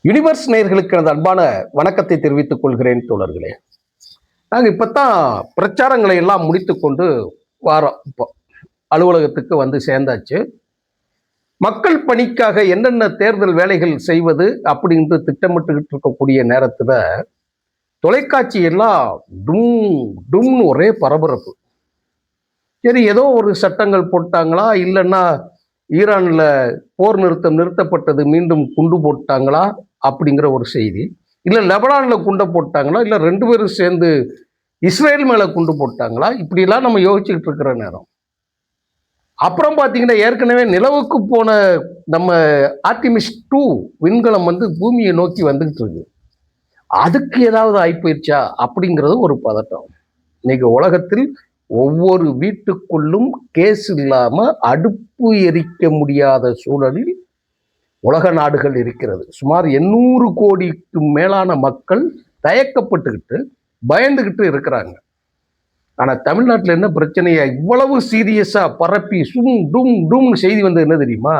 Universe நேயர்களுக்கு எனது அன்பான வணக்கத்தை தெரிவித்துக் கொள்கிறேன் தோழர்களே. நாங்கள் இப்போத்தான் பிரச்சாரங்களை எல்லாம் முடித்து கொண்டு வாரோம். இப்போ அலுவலகத்துக்கு வந்து சேர்ந்தாச்சு. மக்கள் பணிக்காக என்னென்ன தேர்தல் வேலைகள் செய்வது அப்படின்ட்டு திட்டமிட்டுக்கிட்டு இருக்கக்கூடிய நேரத்தில் தொலைக்காட்சி எல்லாம் டும் டும்னு ஒரே பரபரப்பு. சரி, ஏதோ ஒரு சட்டங்கள் போட்டாங்களா, இல்லைன்னா ஈரானில் போர் நிறுத்தப்பட்டது மீண்டும் குண்டு போட்டாங்களா அப்படிங்கிற ஒரு செய்தி, இல்லை லெபனானில் குண்டை போட்டாங்களா, இல்லை ரெண்டு பேரும் சேர்ந்து இஸ்ரேல் மேலே குண்டு போட்டாங்களா, இப்படிலாம் நம்ம யோசிச்சுக்கிட்டு இருக்கிற நேரம். அப்புறம் பார்த்தீங்கன்னா, ஏற்கனவே நிலவுக்கு போன நம்ம ஆர்டிமிஸ் 2 விண்கலம் வந்து பூமியை நோக்கி வந்துகிட்டு இருக்கு. அதுக்கு ஏதாவது ஆயிப்போயிடுச்சா அப்படிங்கிறது ஒரு பதட்டம். இன்னைக்கு உலகத்தில் ஒவ்வொரு வீட்டுக்குள்ளும் கேஸ் இல்லாம அடுப்பு எரிக்க முடியாத சூழலில் உலக நாடுகள் இருக்கிறது. சுமார் 800 கோடிக்கு மேலான மக்கள் தயக்கப்பட்டுக்கிட்டு பயந்துகிட்டு இருக்கிறாங்க. ஆனா தமிழ்நாட்டில் என்ன பிரச்சனையா இவ்வளவு சீரியஸா பரப்பி சும் டும் டும்னு செய்தி வந்தது என்ன தெரியுமா?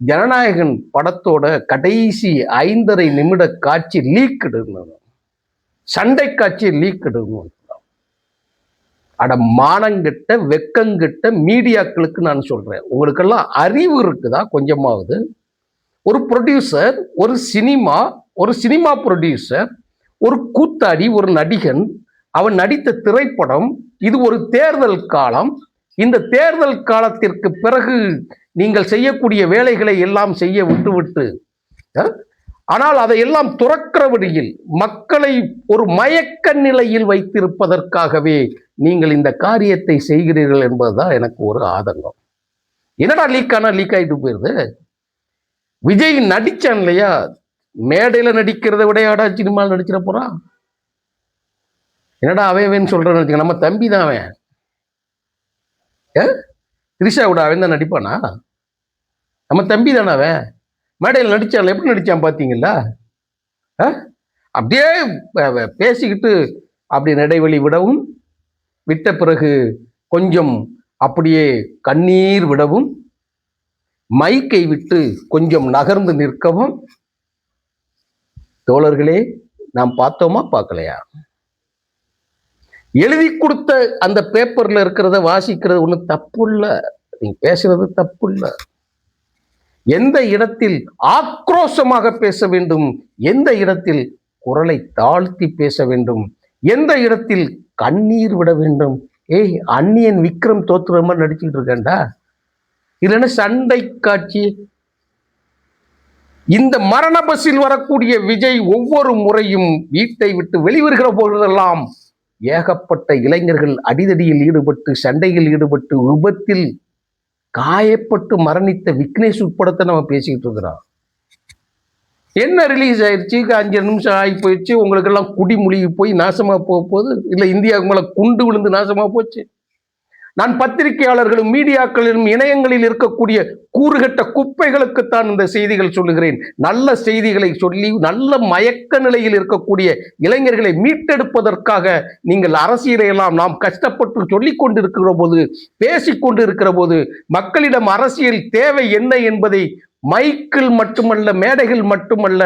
ஜனநாயகன் படத்தோட கடைசி 5.5 நிமிட காட்சி லீக்டு, சண்டை காட்சி லீக்டு. அட மானங்கிட்ட வெக்கங்கிட்ட மீடியாக்களுக்கு நான் சொல்றேன், உங்களுக்கெல்லாம் அறிவு இருக்குதா கொஞ்சமாவது? ஒரு ப்ரொடியூசர், ஒரு சினிமா ப்ரொடியூசர், ஒரு கூத்தாடி, ஒரு நடிகன், அவன் நடித்த திரைப்படம், இது ஒரு தேர்தல் காலம். இந்த தேர்தல் காலத்திற்கு பிறகு நீங்கள் செய்யக்கூடிய வேலைகளை எல்லாம் செய்ய விட்டுவிட்டு, ஆனால் அதையெல்லாம் துறக்கிறபடியில் மக்களை ஒரு மயக்க நிலையில் வைத்திருப்பதற்காகவே நீங்கள் இந்த காரியத்தை செய்கிறீர்கள் என்பதுதான் எனக்கு ஒரு ஆதங்கம். என்னடா லீக் ஆயிட்டு போயிருது? விஜய் நடிச்சான் இல்லையா, மேடையில நடிக்கிறத விடையாடா சினிமாவில் நடிச்சிட போறான். என்னடா அவன் சொல்றேன்னு நம்ம தம்பி தான் அவன். திரிஷா விட அவன் தான் நடிப்பானா? நம்ம தம்பி தானே அவன். மேடையில் நடிச்சான், எப்படி நடிச்சான் பார்த்தீங்களா? அப்படியே பேசிக்கிட்டு அப்படி இடைவெளி விடவும், விட்ட பிறகு கொஞ்சம் அப்படியே கண்ணீர் விடவும், மைக்கை விட்டு கொஞ்சம் நகர்ந்து நிற்கவும். தோழர்களே, நாம் பார்த்தோமா பார்க்கலையா? எழுதி கொடுத்த அந்த பேப்பர்ல இருக்கிறத வாசிக்கிறது ஒன்றும் தப்பு இல்லை, நீங்க பேசுறது தப்பு இல்லை. எந்த இடத்தில் ஆக்ரோஷமாக பேச வேண்டும், எந்த இடத்தில் குரலை தாழ்த்தி பேச வேண்டும், எந்த இடத்தில் கண்ணீர் விட வேண்டும். அந்நியன் விக்ரம் தோத்துற மாதிரி நடிச்சுக்கிட்டு இருக்கேன்டா. இல்லைன்னா சண்டை காட்சி. இந்த மரண பஸ்ஸில் வரக்கூடிய விஜய் ஒவ்வொரு முறையும் வீட்டை விட்டு வெளிவருகிற போதெல்லாம் ஏகப்பட்ட இளைஞர்கள் அடிதடியில் ஈடுபட்டு, சண்டையில் ஈடுபட்டு, விபத்தில் காயப்பட்டு மரணித்த விக்னேஷ் உட்படத்தை நம்ம பேசிக்கிட்டு இருக்கிறோம். என்ன ரிலீஸ் ஆயிடுச்சு, 5 நிமிஷம் ஆகி போயிடுச்சு, உங்களுக்கு எல்லாம் குடி முழுகி போய் நாசமா போகுது, இல்லை இந்தியாவுக்கு மேல குண்டு விழுந்து நாசமா போச்சு. நான் பத்திரிகையாளர்களும் மீடியாக்களிலும் இணையங்களில் இருக்கக்கூடிய கூறுகட்ட குப்பைகளுக்குத்தான் இந்த செய்திகள் சொல்லுகிறேன். நல்ல செய்திகளை சொல்லி நல்ல மயக்க நிலையில் இருக்கக்கூடிய இளைஞர்களை மீட்டெடுப்பதற்காக நீங்கள் அரசியலை எல்லாம் நாம் கஷ்டப்பட்டு சொல்லிக் கொண்டிருக்கிற போது, பேசிக்கொண்டு இருக்கிற போது, மக்களிடம் அரசியல் தேவை என்ன என்பதை மைக்கில் மட்டுமல்ல, மேடைகள் மட்டுமல்ல,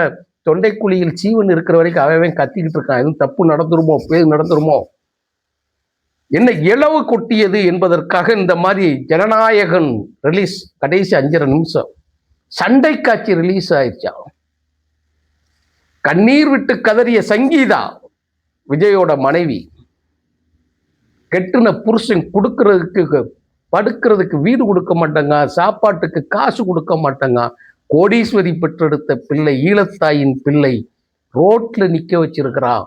தொண்டைக்குழியில் சீவன் இருக்கிற வரைக்கும் அவன் கத்திக்கிட்டு இருக்கான். எதுவும் தப்பு நடந்துருமோ, பேர் நடந்துருமோ, என்ன இளவு கொட்டியது என்பதற்காக இந்த மாதிரி ஜனநாயகன் ரிலீஸ் கடைசி 5.5 நிமிஷம் சண்டை காட்சி ரிலீஸ் ஆயிடுச்சா. கண்ணீர் விட்டு கதறிய சங்கீதா, விஜயோட மனைவி, கெட்டுன புருஷன் கொடுக்கறதுக்கு படுக்கிறதுக்கு வீடு கொடுக்க மாட்டாங்க, சாப்பாட்டுக்கு காசு கொடுக்க மாட்டாங்க, கோடீஸ்வரி பெற்றெடுத்த பிள்ளை, ஈழத்தாயின் பிள்ளை ரோட்ல நிக்க வச்சிருக்கிறா.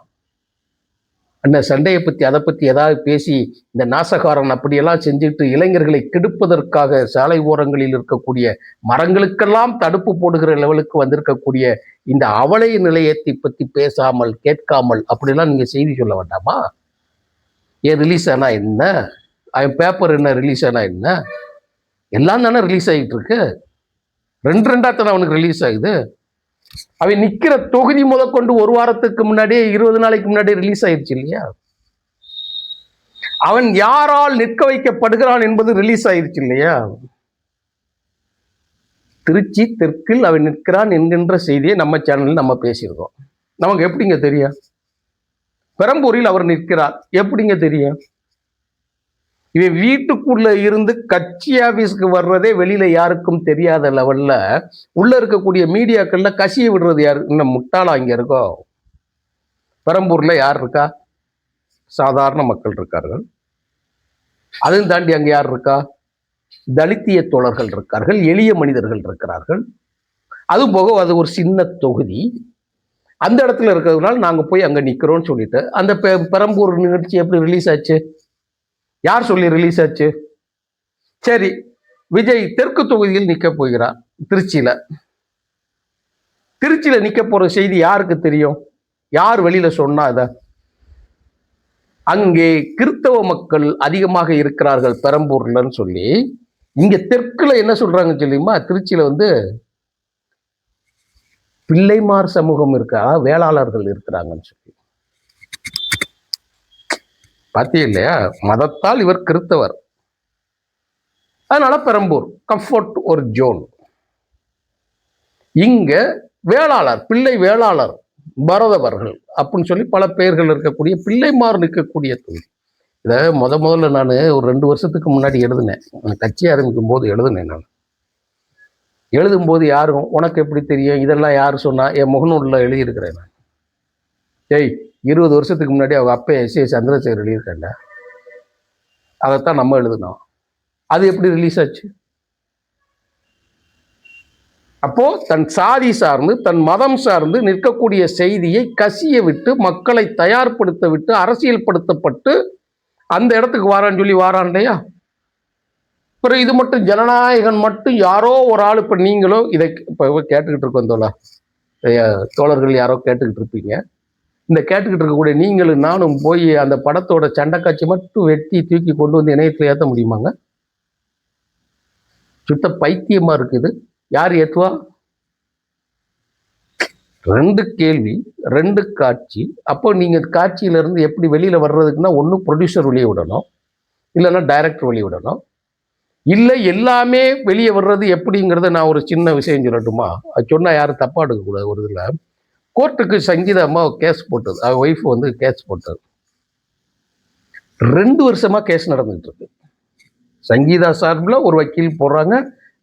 அந்த சண்டையை பற்றி அதை பற்றி ஏதாவது பேசி இந்த நாசகாரன் அப்படியெல்லாம் செஞ்சுட்டு இளைஞர்களை கெடுப்பதற்காக சாலை ஓரங்களில் இருக்கக்கூடிய மரங்களுக்கெல்லாம் தடுப்பு போடுகிற லெவலுக்கு வந்திருக்கக்கூடிய இந்த அவலை நிலையத்தை பற்றி பேசாமல் கேட்காமல் அப்படிலாம் நீங்க செய்தி சொல்ல வேண்டாமா? ஏன் ரிலீஸ் ஆனா என்ன, அவன் பேப்பர் என்ன ரிலீஸ் ஆனா என்ன, எல்லாம் தானே ரிலீஸ் ஆகிட்டு இருக்கு. 2 தானே அவனுக்கு ரிலீஸ் ஆகுது. அவன் நிக்கிற தொகுதி முதற்கொண்டு 1 வாரத்துக்கு முன்னாடியே, 20 நாளைக்கு முன்னாடியே ரிலீஸ் ஆயிடுச்சு இல்லையா? அவன் யாரால் நிற்க வைக்கப்படுகிறான் என்பது ரிலீஸ் ஆயிடுச்சு இல்லையா? திருச்சி தெற்கில் அவன் நிற்கிறான் என்கின்ற செய்தியை நம்ம சேனலில் நம்ம பேசியிருக்கோம். நமக்கு எப்படிங்க தெரியும்? பெரம்பூரில் அவர் நிற்கிறார், எப்படிங்க தெரியும்? இவன் வீட்டுக்குள்ள இருந்து கட்சி ஆபீஸ்க்கு வர்றதே வெளியில யாருக்கும் தெரியாத லெவல்ல உள்ள இருக்கக்கூடிய மீடியாக்கள்ல கசிய விடுறது யாரு? இன்னும் முட்டாளா இங்க இருக்கோம். பெரம்பூர்ல யார் இருக்கா? சாதாரண மக்கள் இருக்கார்கள். அதையும் தாண்டி அங்க யார் இருக்கா? தலித்திய தோழர்கள் இருக்கார்கள், எளிய மனிதர்கள் இருக்கிறார்கள். அது போக அது ஒரு சின்ன தொகுதி. அந்த இடத்துல இருக்கிறதுனால நாங்க போய் அங்க நிக்கிறோம்னு சொல்லிட்டு அந்த பெரம்பூர் நிகழ்ச்சி எப்படி ரிலீஸ் ஆச்சு? யார் சொல்லி ரிலீஸ் ஆச்சு? சரி, விஜய் தெற்கு தொகுதியில் நிக்க போகிறார் திருச்சியில. திருச்சியில நிக்க போற செய்தி யாருக்கு தெரியும்? யார் வெளியில சொன்னா இத? அங்கே கிறிஸ்தவ மக்கள் அதிகமாக இருக்கிறார்கள் பெரம்பூர்லன்னு சொல்லி, இங்க தெற்குல என்ன சொல்றாங்க தெரியுமா? திருச்சியில பிள்ளைமார் சமூகம் இருக்கா, வேளாளர்கள் இருக்கிறாங்கன்னு சொல்லி. பாத்தீங்க இல்லையா? மதத்தால் இவர் கிறிஸ்தவர், அதனால பெரம்பூர் கம்ஃபர்ட் ஒரு ஜோன். இங்க வேளாளர், பிள்ளை வேளாளர் பரதவர்கள் அப்படின்னு சொல்லி பல பெயர்கள் இருக்கக்கூடிய பிள்ளைமார் நிற்கக்கூடிய தொகுதி. இதை முதல்ல நான் ஒரு 2 வருஷத்துக்கு முன்னாடி எழுதினேன். கட்சி ஆரம்பிக்கும் போது எழுதினேன். நான் எழுதும்போது யாரும் உனக்கு எப்படி தெரியும், இதெல்லாம் யாரு சொன்னா, என் முகநூலில் எழுதியிருக்கிறேன். நான் 20 வருஷத்துக்கு முன்னாடி அவங்க அப்பா எஸ்.ஏ. சந்திரசேகர் எழுதியிருக்கேன்ல, அதைத்தான் நம்ம எழுதினோம். அது எப்படி ரிலீஸ் ஆச்சு? அப்போ தன் சாதி சார்ந்து தன் மதம் சார்ந்து நிற்கக்கூடிய செய்தியை கசிய விட்டு மக்களை தயார்படுத்த விட்டு அரசியல் படுத்தப்பட்டு அந்த இடத்துக்கு வாரான்னு சொல்லி வாரான் இல்லையா? அப்புறம் இது மட்டும் ஜனநாயகன் மட்டும் யாரோ ஒரு ஆள், இப்ப நீங்களும் இதை இப்ப கேட்டுக்கிட்டு இருக்கோம் தோழர்கள் யாரோ கேட்டுக்கிட்டு இருப்பீங்க. இந்த கேட்டுக்கிட்டு இருக்கக்கூடிய நீங்களும் நானும் போய் அந்த படத்தோட சண்டை காட்சி மட்டும் வெட்டி தூக்கி கொண்டு வந்து இணையத்தில் ஏற்ற முடியுமாங்க? சுத்த பைத்தியமா இருக்குது. யார் ஏற்றுவா? 2 கேள்வி 2 காட்சி. அப்போ நீங்க காட்சியிலிருந்து எப்படி வெளியில வர்றதுக்குன்னா, ஒன்று ப்ரொடியூசர் வெளியே விடணும், இல்லைன்னா டைரக்டர் வெளியே விடணும். இல்லை எல்லாமே வெளியே வர்றது எப்படிங்கிறத நான் ஒரு சின்ன விஷயம் சொல்லட்டுமா? அது சொன்னா யாரும் தப்பா எடுக்கக்கூடாது. ஒரு இதுல கோர்ட்டுக்கு சங்கீதா அம்மா கேஸ் போட்டது, அவ ஒய்ஃப் கேஸ் போட்டது. 2 வருஷமா கேஸ் நடந்துட்டு இருக்கு. சங்கீதா சார்பில் ஒரு வக்கீல் போடுறாங்க,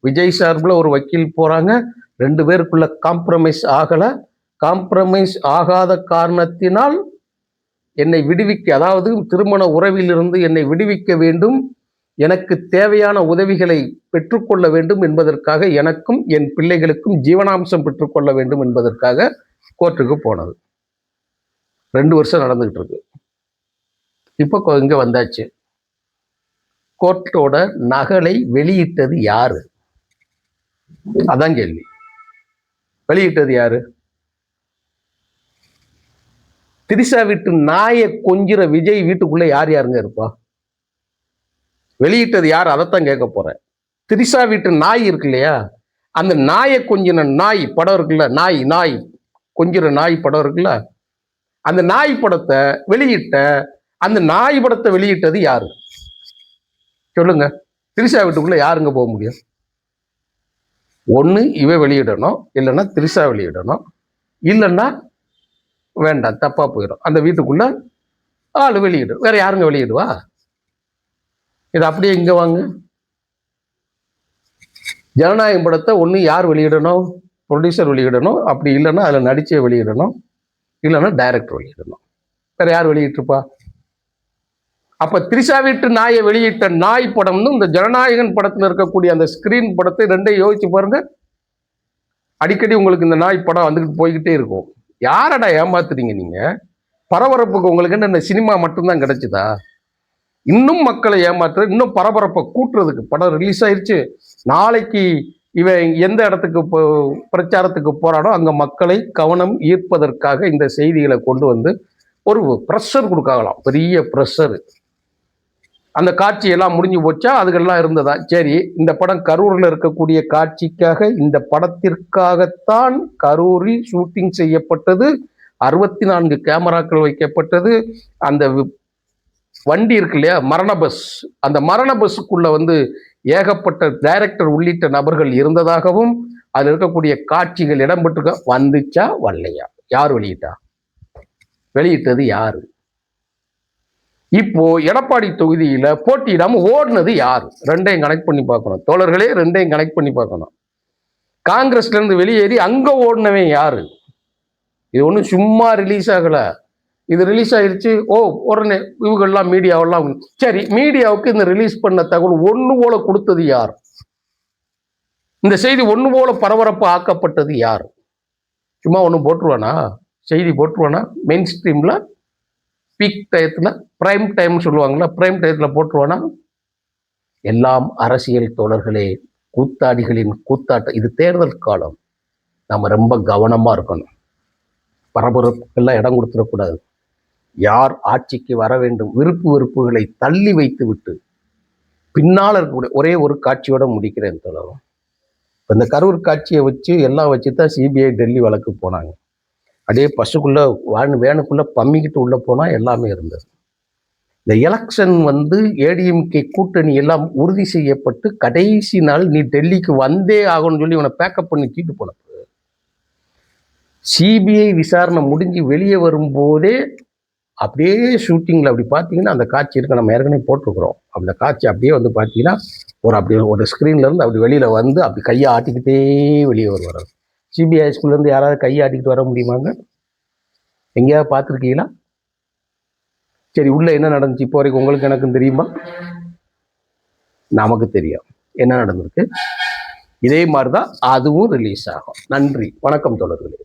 விஜய் சார்பில் ஒரு வக்கீல் போறாங்க. 2 பேருக்குள்ள காம்ப்ரமைஸ் ஆகல. காம்ப்ரமைஸ் ஆகாத காரணத்தினால் என்னை விடுவிக்க, அதாவது திருமண உறவிலிருந்து என்னை விடுவிக்க வேண்டும், எனக்கு தேவையான உதவிகளை பெற்றுக்கொள்ள வேண்டும் என்பதற்காக, எனக்கும் என் பிள்ளைகளுக்கும் ஜீவனாம்சம் பெற்றுக்கொள்ள வேண்டும் என்பதற்காக கோர்ட்டுக்கு போனது. 2 வருஷம் நடந்துகிட்டு இருக்கு. இப்போ இங்க வந்தாச்சு. கோர்ட்டோட நகலை வெளியிட்டது யாரு? அதான் கேள்வி. வெளியிட்டது யாரு? திரிஷா வீட்டு நாயை கொஞ்சிற விஜய் வீட்டுக்குள்ள யார் யாருங்க இருப்பா? வெளியிட்டது யார்? அதைத்தான் கேட்க போறேன். திரிஷா வீட்டு நாய் இருக்கு இல்லையா, அந்த நாயை கொஞ்சின நாய் படம் இருக்குல்ல, நாய் கொஞ்சிற நாய் படம் இருக்குல்ல, அந்த நாய் படத்தை வெளியிட்ட, அந்த நாய் படத்தை வெளியிட்டது யாரு? சொல்லுங்க. திரிஷா வீட்டுக்குள்ள யாருங்க போக முடியும்? ஒன்று இவ வெளியிடணும், இல்லைன்னா திரிஷா வெளியிடணும், இல்லைன்னா வேண்டாம் தப்பா போயிடும், அந்த வீட்டுக்குள்ள ஆள் வெளியிடு. வேற யாருங்க வெளியிடுவா? இது அப்படியே இங்க வாங்க. ஜனநாயகம் படத்தை ஒன்று யார் வெளியிடணும்? ப்ரொடியூசர் வெளியிடணும், அப்படி இல்லைன்னா அதில் நடிச்சே வெளியிடணும், இல்லைன்னா டைரக்டர் வெளியிடணும். வேற யார் வெளியிட்டிருப்பா? அப்ப திரிஷா வீட்டு நாயை வெளியிட்ட நாய் படம்னு இந்த ஜனநாயகன் படத்துல இருக்கக்கூடிய அந்த ஸ்கிரீன் படத்தை 2 யோசிச்சு பாருங்க. அடிக்கடி உங்களுக்கு இந்த நாய் படம் வந்துகிட்டு போய்கிட்டே இருக்கும். யாரடா ஏமாத்துறீங்க நீங்க? பரபரப்புக்கு உங்களுக்கு என்ன சினிமா மட்டும்தான் கிடைச்சுதா? இன்னும் மக்களை ஏமாத்துற, இன்னும் பரபரப்பை கூட்டுறதுக்கு படம் ரிலீஸ் ஆயிடுச்சு, நாளைக்கு இவன் எந்த இடத்துக்கு பிரச்சாரத்துக்கு போறானோ அங்க மக்களை கவனம் ஈர்ப்பதற்காக இந்த செய்திகளை கொண்டு வந்து ஒரு ப்ரெஷர் கொடுக்கலாம், பெரிய ப்ரெஷர். அந்த காட்சி எல்லாம் முடிஞ்சு போச்சா? அதுக்கெல்லாம் இருந்ததா? சரி, இந்த படம் கரூரில் இருக்கக்கூடிய காட்சிக்காக, இந்த படத்திற்காகத்தான் கரூரில் ஷூட்டிங் செய்யப்பட்டது. 64 கேமராக்கள் வைக்கப்பட்டது. அந்த வண்டி இருக்கு இல்லையா, மரண பஸ், அந்த மரண பஸ்ஸுக்குள்ள ஏகப்பட்ட டைரக்டர் உள்ளிட்ட நபர்கள் இருந்ததாகவும் அதில் இருக்கக்கூடிய காட்சிகள் இடம்பெற்று வந்துச்சா வரலையா? யார் வெளியிட்டா? வெளியிட்டது யாரு? இப்போ எடப்பாடி தொகுதியில போட்டியிடாம ஓடுனது யாரு? ரெண்டையும் கனெக்ட் பண்ணி பார்க்கணும் தோழர்களே, ரெண்டையும் கனெக்ட் பண்ணி பார்க்கணும். காங்கிரஸ்ல இருந்து வெளியேறி அங்க ஓடினவன் யாரு? இது ஒன்றும் சும்மா ரிலீஸ் ஆகல. இது ரிலீஸ் ஆயிருச்சு, ஓ உடனே இவங்கெல்லாம் மீடியாவெல்லாம். சரி, மீடியாவுக்கு இந்த ரிலீஸ் பண்ண தகவல் ஒன்று போல கொடுத்தது யார்? இந்த செய்தி ஒன்று போல பரபரப்பு ஆக்கப்பட்டது யார்? சும்மா ஒன்று போட்டுருவானா? செய்தி போட்டுருவானா? மெயின் ஸ்ட்ரீம்ல பீக் டயத்தில், பிரைம் டைம் சொல்லுவாங்களா, பிரைம் டயத்தில் போட்டுருவானா? எல்லாம் அரசியல் தோழர்களே, கூத்தாடிகளின் கூத்தாட்டம். இது தேர்தல் காலம், நம்ம ரொம்ப கவனமா இருக்கணும். பரபரப்புக்கெல்லாம் இடம் கொடுத்துடக்கூடாது. யார் ஆட்சிக்கு வர வேண்டும், விருப்பு வெறுப்புகளை தள்ளி வைத்து விட்டு பின்னால் இருக்கக்கூடிய ஒரே ஒரு காட்சியோட முடிக்கிறேன் தோழரும். இந்த கரூர் காட்சியை வச்சு எல்லாம் வச்சு தான் சிபிஐ டெல்லி வழக்கு போனாங்க. அப்படியே பஸ்ஸுக்குள்ள வேனுக்குள்ள பம்மிக்கிட்டு உள்ள போனா எல்லாமே இருந்தது. இந்த எலெக்ஷன் ஏடிஎம்கே கூட்டணி எல்லாம் உறுதி செய்யப்பட்டு கடைசி நாள் நீ டெல்லிக்கு வந்தே ஆகணும்னு சொல்லி இவனை பேக்கப் பண்ணி தீட்டு போன சிபிஐ விசாரணை முடிஞ்சு வெளியே வரும்போதே அப்படியே ஷூட்டிங்கில் அப்படி பார்த்தீங்கன்னா அந்த காட்சி இருக்கு, நம்ம ஏற்கனவே போட்டிருக்கிறோம். அந்த காட்சி அப்படியே பார்த்தீங்கன்னா அப்படியே ஒரு ஸ்க்ரீன்ல இருந்து அப்படி வெளியில அப்படி கையை ஆட்டிக்கிட்டே வெளியே வருவார். சிபிஐ ஸ்கூல்லேருந்து யாராவது கையை ஆட்டிக்கிட்டு வர முடியுமாங்க? எங்கேயாவது பார்த்துருக்கீங்களா? சரி, உள்ள என்ன நடந்துச்சு இப்போ வரைக்கும் உங்களுக்கு எனக்கும் தெரியுமா? நமக்கு தெரியும் என்ன நடந்திருக்கு. இதே மாதிரி தான் அதுவும் ரிலீஸ் ஆகும். நன்றி, வணக்கம் தோழர்களே.